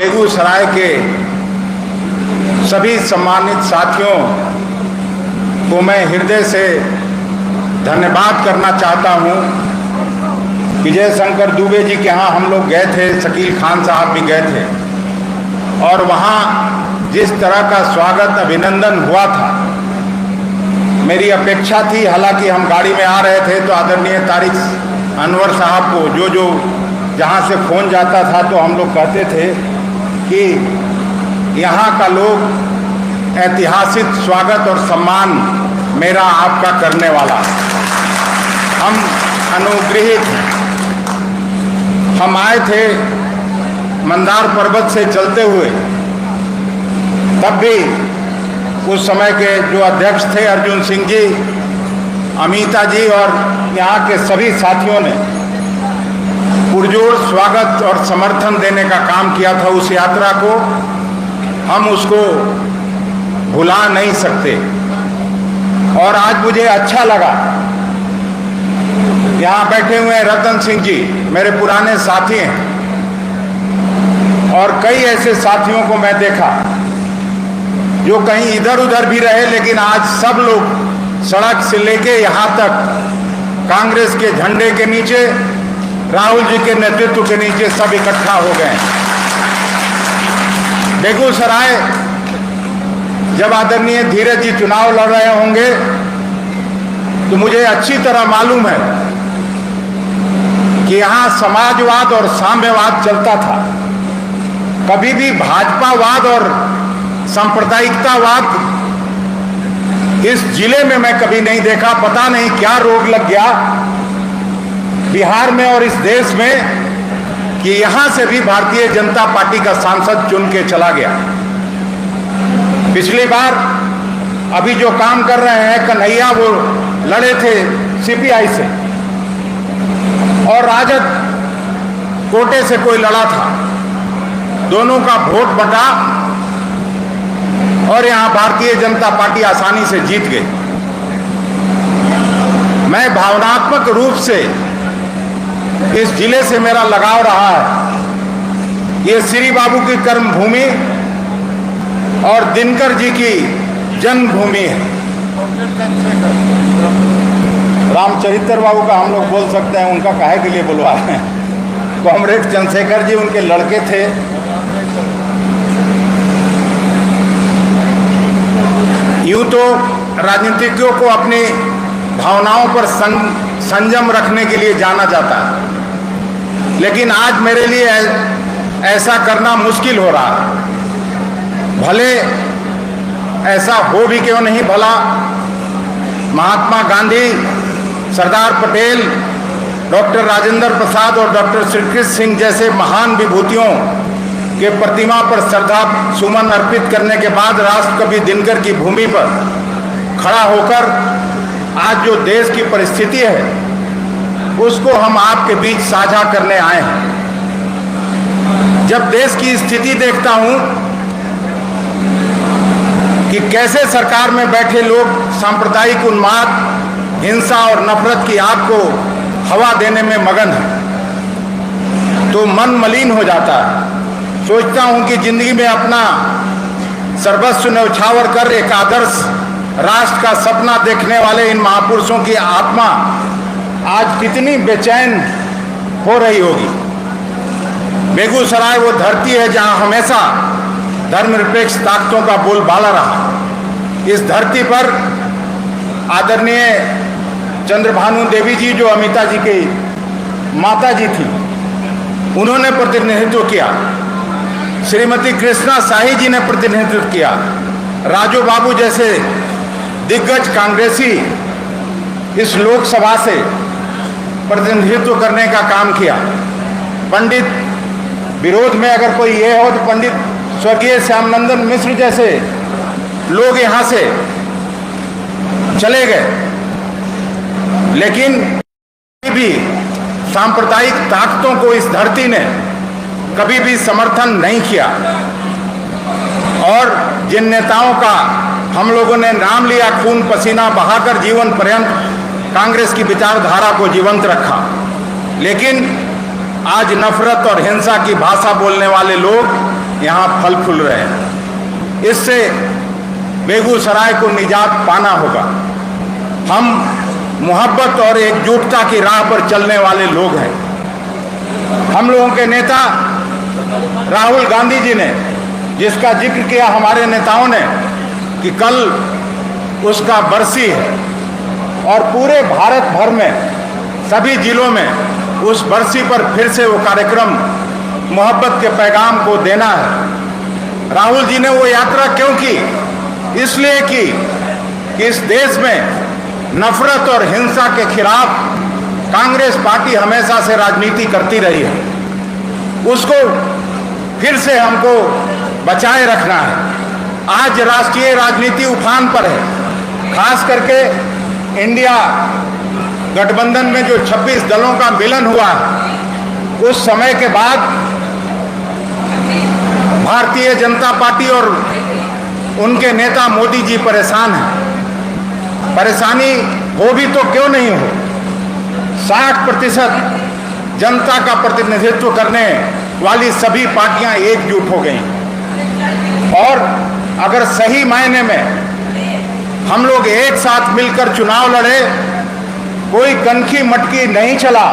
बेगूसराय के सभी सम्मानित साथियों को मैं हृदय से धन्यवाद करना चाहता हूं। विजय शंकर दुबे जी के यहाँ हम लोग गए थे, शकील खान साहब भी गए थे और वहाँ जिस तरह का स्वागत अभिनंदन हुआ था, मेरी अपेक्षा थी। हालांकि हम गाड़ी में आ रहे थे तो आदरणीय तारिक अनवर साहब को जो जहाँ से फ़ोन जाता था तो हम लोग कहते थे कि यहाँ का लोग ऐतिहासिक स्वागत और सम्मान मेरा आपका करने वाला, हम अनुग्रहित हैं। हम आए थे मंदार पर्वत से चलते हुए, तब भी उस समय के जो अध्यक्ष थे अर्जुन सिंह जी, अमिता जी और यहाँ के सभी साथियों ने पुरजोर स्वागत और समर्थन देने का काम किया था। उस यात्रा को हम उसको भुला नहीं सकते और आज मुझे अच्छा लगा। यहाँ बैठे हुए हैं रतन सिंह जी, मेरे पुराने साथी हैं और कई ऐसे साथियों को मैं देखा जो कहीं इधर उधर भी रहे, लेकिन आज सब लोग सड़क से लेके यहाँ तक कांग्रेस के झंडे के नीचे, राहुल जी के नेतृत्व के नीचे सब इकट्ठा हो गए। बेगूसराय जब आदरणीय धीरज जी चुनाव लड़ रहे होंगे तो मुझे अच्छी तरह मालूम है कि यहाँ समाजवाद और साम्यवाद चलता था। कभी भी भाजपावाद और सांप्रदायिकतावाद इस जिले में मैं कभी नहीं देखा। पता नहीं क्या रोग लग गया बिहार में और इस देश में कि यहां से भी भारतीय जनता पार्टी का सांसद चुन के चला गया। पिछली बार अभी जो काम कर रहे हैं कन्हैया, वो लड़े थे सीपीआई से और राजद कोटे से कोई लड़ा था, दोनों का वोट बटा और यहां भारतीय जनता पार्टी आसानी से जीत गई। मैं भावनात्मक रूप से इस जिले से मेरा लगाव रहा है। ये श्री बाबू की कर्मभूमि और दिनकर जी की जन्मभूमि है। रामचरित्र बाबू का हम लोग बोल सकते हैं, उनका काहे के लिए बुलवा रहे हैं। कॉमरेड चंद्रशेखर जी उनके लड़के थे। यूं तो राजनीतिज्ञों को अपनी भावनाओं पर संयम रखने के लिए जाना जाता है, लेकिन आज मेरे लिए ऐसा करना मुश्किल हो रहा है। भले ऐसा हो भी क्यों नहीं भला, महात्मा गांधी, सरदार पटेल, डॉक्टर राजेंद्र प्रसाद और डॉक्टर श्रीकृष्ण सिंह जैसे महान विभूतियों के प्रतिमा पर श्रद्धा सुमन अर्पित करने के बाद राष्ट्रकवि दिनकर की भूमि पर खड़ा होकर आज जो देश की परिस्थिति है उसको हम आपके बीच साझा करने आए हैं। जब देश की स्थिति देखता हूं कि कैसे सरकार में बैठे लोग सांप्रदायिक उन्माद, हिंसा और नफरत की आग को हवा देने में मगन है, तो मन मलिन हो जाता है। सोचता हूं कि जिंदगी में अपना सर्वस्व न्यौछावर कर एक आदर्श राष्ट्र का सपना देखने वाले इन महापुरुषों की आत्मा आज कितनी बेचैन हो रही होगी। बेगूसराय वो धरती है जहां हमेशा धर्मनिरपेक्ष ताकतों का बोलबाला रहा। इस धरती पर आदरणीय चंद्रभानु देवी जी, जो अमिता जी की माता जी थी, उन्होंने प्रतिनिधित्व किया। श्रीमती कृष्णा शाही जी ने प्रतिनिधित्व किया। राजू बाबू जैसे दिग्गज कांग्रेसी इस लोकसभा से प्रतिनिधित्व करने का काम किया। पंडित विरोध में अगर कोई ये हो तो पंडित स्वर्गीय श्यामनंदन मिश्र जैसे लोग यहाँ से चले गए, लेकिन भी सांप्रदायिक ताकतों को इस धरती ने कभी भी समर्थन नहीं किया और जिन नेताओं का हम लोगों ने नाम लिया, खून पसीना बहाकर जीवन पर्यंत कांग्रेस की विचारधारा को जीवंत रखा, लेकिन आज नफरत और हिंसा की भाषा बोलने वाले लोग यहाँ फल फूल रहे हैं। इससे बेगूसराय को निजात पाना होगा। हम मोहब्बत और एकजुटता की राह पर चलने वाले लोग हैं। हम लोगों के नेता राहुल गांधी जी ने, जिसका जिक्र किया हमारे नेताओं ने कि कल उसका बरसी है और पूरे भारत भर में सभी जिलों में उस बरसी पर फिर से वो कार्यक्रम मोहब्बत के पैगाम को देना है। राहुल जी ने वो यात्रा क्यों की? इसलिए की कि इस देश में नफरत और हिंसा के खिलाफ कांग्रेस पार्टी हमेशा से राजनीति करती रही है। उसको फिर से हमको बचाए रखना है। आज राष्ट्रीय राजनीति उफान पर है। खास करके इंडिया गठबंधन में जो 26 दलों का मिलन हुआ है, उस समय के बाद भारतीय जनता पार्टी और उनके नेता मोदी जी परेशान हैं। परेशानी हो भी तो क्यों नहीं हो। 60% जनता का प्रतिनिधित्व करने वाली सभी पार्टियां एकजुट हो गई और अगर सही मायने में हम लोग एक साथ मिलकर चुनाव लड़े, कोई कनखी मटकी नहीं चला,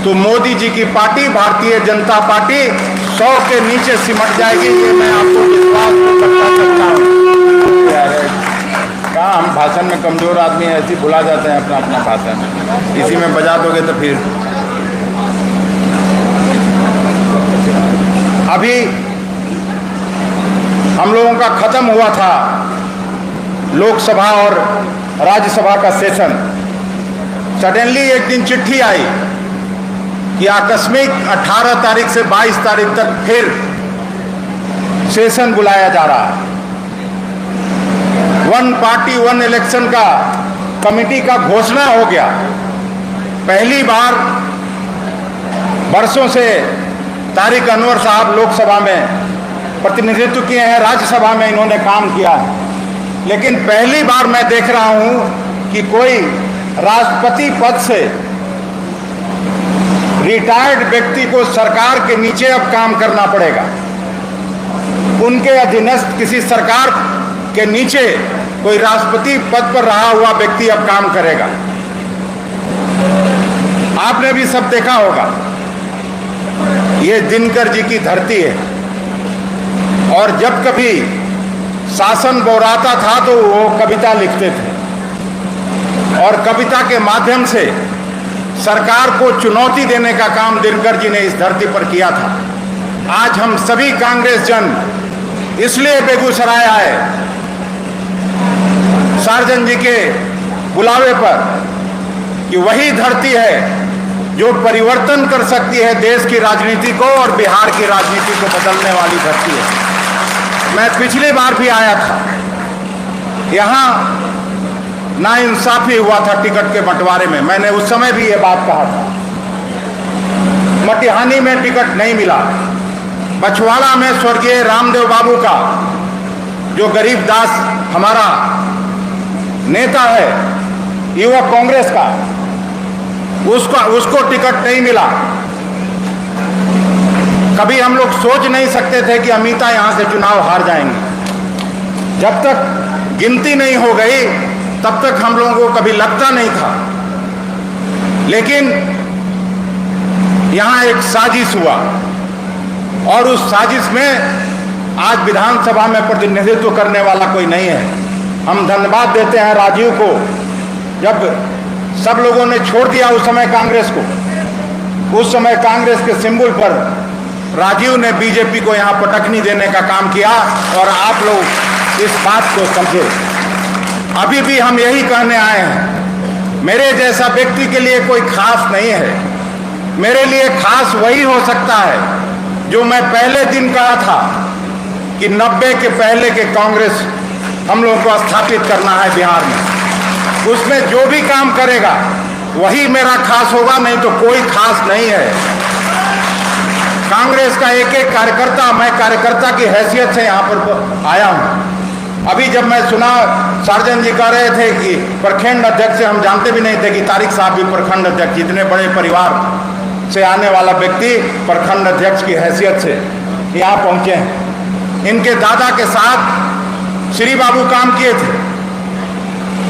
तो मोदी जी की पार्टी भारतीय जनता पार्टी 100 के नीचे सिमट जाएगी। ये मैं आपको विश्वास बता सकता हूँ। कहाँ हम भाषण में कमजोर आदमी ऐसे ही भुला जाते हैं अपना अपना भाषण, इसी में बजा दोगे तो फिर। अभी हम लोगों का खत्म हुआ था लोकसभा और राज्यसभा का सेशन। सडनली एक दिन चिट्ठी आई कि आकस्मिक 18 तारीख से 22 तारीख तक फिर सेशन बुलाया जा रहा है। वन पार्टी वन इलेक्शन का कमेटी का घोषणा हो गया। पहली बार वर्षों से तारिक अनवर साहब लोकसभा में प्रतिनिधित्व किए हैं, राज्यसभा में इन्होंने काम किया है, लेकिन पहली बार मैं देख रहा हूं कि कोई राष्ट्रपति पद से रिटायर्ड व्यक्ति को सरकार के नीचे अब काम करना पड़ेगा। उनके अधीनस्थ किसी सरकार के नीचे कोई राष्ट्रपति पद पर रहा हुआ व्यक्ति अब काम करेगा। आपने भी सब देखा होगा, ये दिनकर जी की धरती है और जब कभी शासन बौराता था तो वो कविता लिखते थे और कविता के माध्यम से सरकार को चुनौती देने का काम दिनकर जी ने इस धरती पर किया था। आज हम सभी कांग्रेस जन इसलिए बेगूसराय आए सार्जन जी के बुलावे पर कि वही धरती है जो परिवर्तन कर सकती है देश की राजनीति को और बिहार की राजनीति को बदलने वाली धरती है। मैं पिछली बार भी आया था, यहाँ नाइंसाफी हुआ था टिकट के बंटवारे में। मैंने उस समय भी ये बात कहा था। मटिहानी में टिकट नहीं मिला। बछवाड़ा में स्वर्गीय रामदेव बाबू का, जो गरीबदास हमारा नेता है युवक कांग्रेस का, उसको टिकट नहीं मिला। कभी हम लोग सोच नहीं सकते थे कि अमिता यहां से चुनाव हार जाएंगे। जब तक गिनती नहीं हो गई तब तक हम लोगों को कभी लगता नहीं था, लेकिन यहां एक साजिश हुआ और उस साजिश में आज विधानसभा में प्रतिनिधित्व करने वाला कोई नहीं है। हम धन्यवाद देते हैं राजीव को। जब सब लोगों ने छोड़ दिया उस समय कांग्रेस को, उस समय कांग्रेस के सिंबल पर राजीव ने बीजेपी को यहां पटकनी देने का काम किया और आप लोग इस बात को समझे। अभी भी हम यही कहने आए हैं, मेरे जैसा व्यक्ति के लिए कोई खास नहीं है। मेरे लिए खास वही हो सकता है जो मैं पहले दिन कहा था कि 90 के पहले के कांग्रेस हम लोगों को स्थापित करना है बिहार में। उसमें जो भी काम करेगा वही मेरा खास होगा, नहीं तो कोई खास नहीं है। कांग्रेस का एक एक कार्यकर्ता, मैं कार्यकर्ता की हैसियत से यहाँ पर आया हूँ। अभी जब मैं सुना सार्जन जी कह रहे थे कि प्रखंड अध्यक्ष से, हम जानते भी नहीं थे कि तारिक साहब भी प्रखंड अध्यक्ष, इतने बड़े परिवार से आने वाला व्यक्ति प्रखंड अध्यक्ष की हैसियत से यहाँ पहुंचे हैं। इनके दादा के साथ श्री बाबू काम किए थे।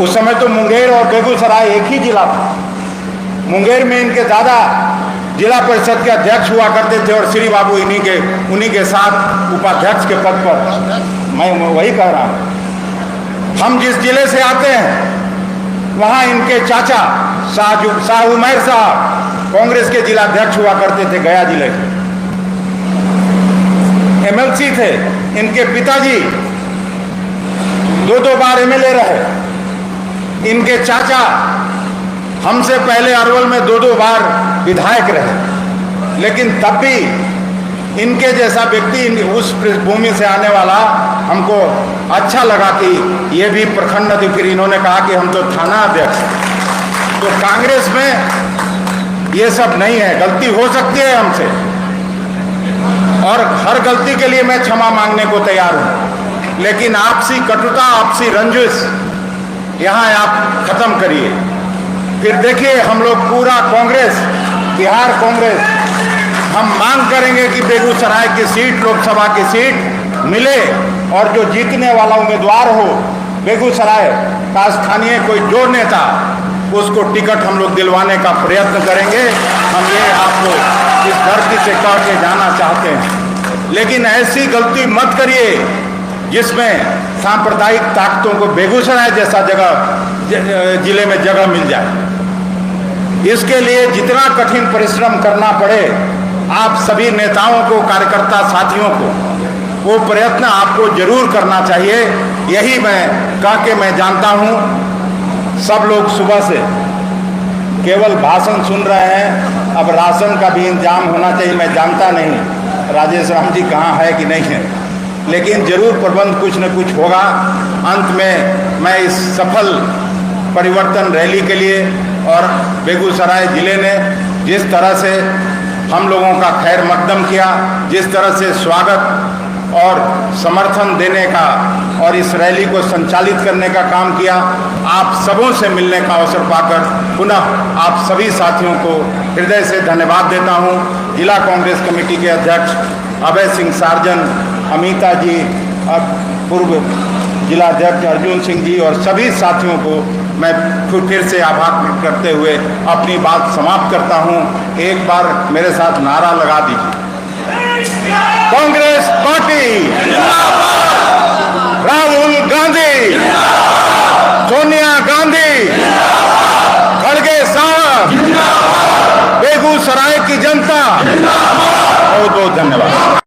उस समय तो मुंगेर और बेगूसराय एक ही जिला था। मुंगेर में इनके दादा जिला परिषद के अध्यक्ष हुआ करते थे और श्री बाबू उन्हीं के साथ उपाध्यक्ष के पद पर। मैं वही कह रहा हूँ, हम जिस जिले से आते हैं वहाँ इनके चाचा शाह उमैर साहब कांग्रेस के जिला अध्यक्ष हुआ करते थे, गया जिले के एमएलसी थे। इनके पिताजी दो बार एमएलए रहे। इनके चाचा हमसे पहले अरवल में दो बार विधायक रहे। लेकिन तब भी इनके जैसा व्यक्ति उस पृष्ठभूमि से आने वाला हमको अच्छा लगा कि ये भी प्रखंड अधिकारी। फिर इन्होंने कहा कि हम तो थाना अध्यक्ष। तो कांग्रेस में ये सब नहीं है, गलती हो सकती है हमसे और हर गलती के लिए मैं क्षमा मांगने को तैयार हूं। लेकिन आपसी कटुता, आपसी रंजिश यहां आप खत्म करिए। फिर देखिए हम लोग पूरा कांग्रेस, बिहार कांग्रेस, हम मांग करेंगे कि बेगूसराय की सीट, लोकसभा की सीट मिले और जो जीतने वाला उम्मीदवार हो बेगूसराय का स्थानीय कोई जो नेता, उसको टिकट हम लोग दिलवाने का प्रयत्न करेंगे। हम ये आपको इस धरती से कह के जाना चाहते हैं। लेकिन ऐसी गलती मत करिए जिसमें सांप्रदायिक ताकतों को बेगूसराय जैसा जिले में जगह मिल जाए। इसके लिए जितना कठिन परिश्रम करना पड़े, आप सभी नेताओं को, कार्यकर्ता साथियों को, वो प्रयत्न आपको जरूर करना चाहिए। यही मैं कह के मैं जानता हूं, सब लोग सुबह से केवल भाषण सुन रहे हैं। अब राशन का भी इंतजाम होना चाहिए। मैं जानता नहीं राजेश राम जी कहाँ है कि नहीं है, लेकिन जरूर प्रबंध कुछ न कुछ होगा। अंत में मैं इस सफल परिवर्तन रैली के लिए और बेगूसराय जिले ने जिस तरह से हम लोगों का खैर मकदम किया, जिस तरह से स्वागत और समर्थन देने का और इस रैली को संचालित करने का काम किया, आप सबों से मिलने का अवसर पाकर पुनः आप सभी साथियों को हृदय से धन्यवाद देता हूं। जिला कांग्रेस कमेटी के अध्यक्ष अभय सिंह सार्जन, अमिता जी, पूर्व जिला अध्यक्ष अर्जुन सिंह जी और सभी साथियों को मैं फिर से आभार व्यक्त करते हुए अपनी बात समाप्त करता हूं। एक बार मेरे साथ नारा लगा दीजिए। कांग्रेस पार्टी, राहुल गांधी, सोनिया गांधी, खड़गे साहब, बेगूसराय की जनता, बहुत बहुत धन्यवाद।